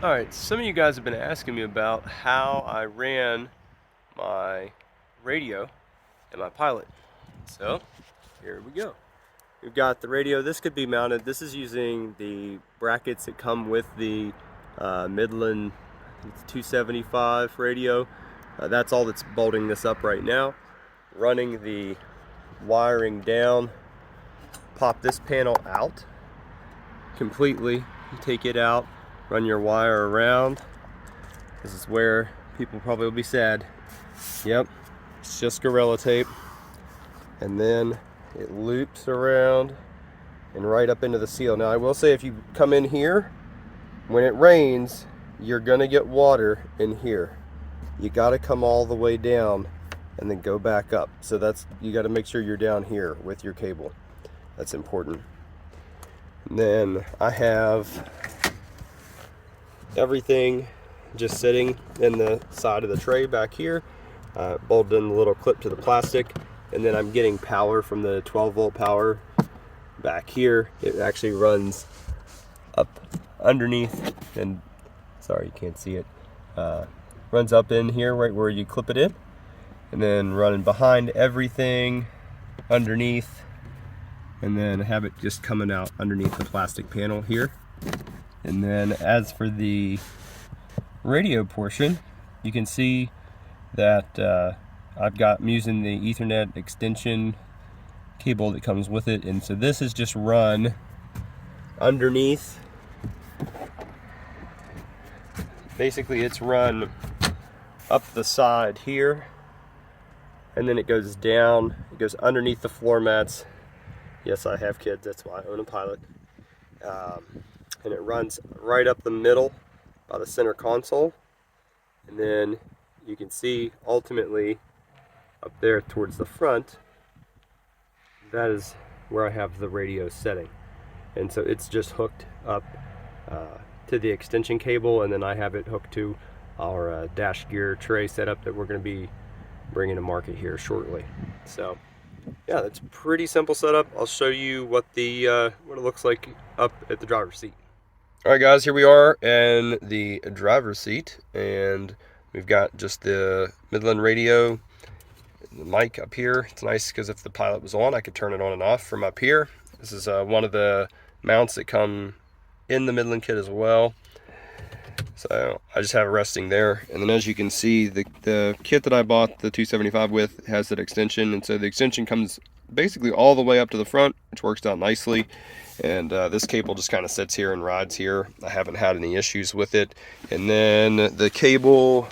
Alright, some of you guys have been asking me about how I ran my radio and my Pilot. So, here we go. We've got the radio. This could be mounted. This is using the brackets that come with the Midland 275 radio. That's all that's bolting this up right now. Running the wiring down. Pop this panel out completely. Take it out. Run your wire around. This is where people probably will be sad. Yep, it's just Gorilla Tape. And then it loops around and right up into the seal. Now I will say, if you come in here, when it rains, you're gonna get water in here. You gotta come all the way down and then go back up. So you gotta make sure you're down here with your cable. That's important. And then I have everything just sitting in the side of the tray back here, bolted in a little clip to the plastic, and then I'm getting power from the 12-volt power back here. It actually runs up underneath, and sorry you can't see it, runs up in here right where you clip it in, and then running behind everything underneath, and then have it just coming out underneath the plastic panel here. And then as for the radio portion, you can see that I'm using the Ethernet extension cable that comes with it, and so this is just run underneath. Basically it's run up the side here, and then it goes down, it goes underneath the floor mats. Yes, I have kids, that's why I own a Pilot. And it runs right up the middle by the center console, and then you can see ultimately up there towards the front, that is where I have the radio setting, and so it's just hooked up to the extension cable, and then I have it hooked to our dash gear tray setup that we're going to be bringing to market here shortly. So yeah, that's a pretty simple setup. I'll show you what it looks like up at the driver's seat. Alright guys, here we are in the driver's seat, and we've got just the Midland radio, the mic up here. It's nice because if the Pilot was on, I could turn it on and off from up here. This is one of the mounts that come in the Midland kit as well. So I just have it resting there, and then as you can see, the kit that I bought the 275 with has that extension, and so the extension comes basically all the way up to the front, which works out nicely. And this cable just kind of sits here and rides here. I haven't had any issues with it. And then the cable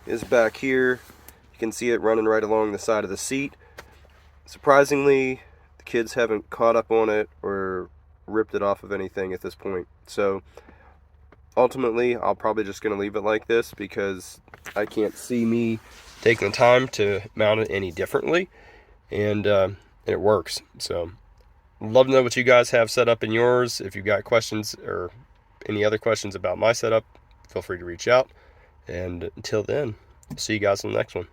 is back here. You can see it running right along the side of the seat. Surprisingly, the kids haven't caught up on it or ripped it off of anything at this point. So ultimately, I'll probably just going to leave it like this because I can't see me taking the time to mount it any differently. And it works. So love to know what you guys have set up in yours. If you've got questions or any other questions about my setup, feel free to reach out. And until then, see you guys on the next one.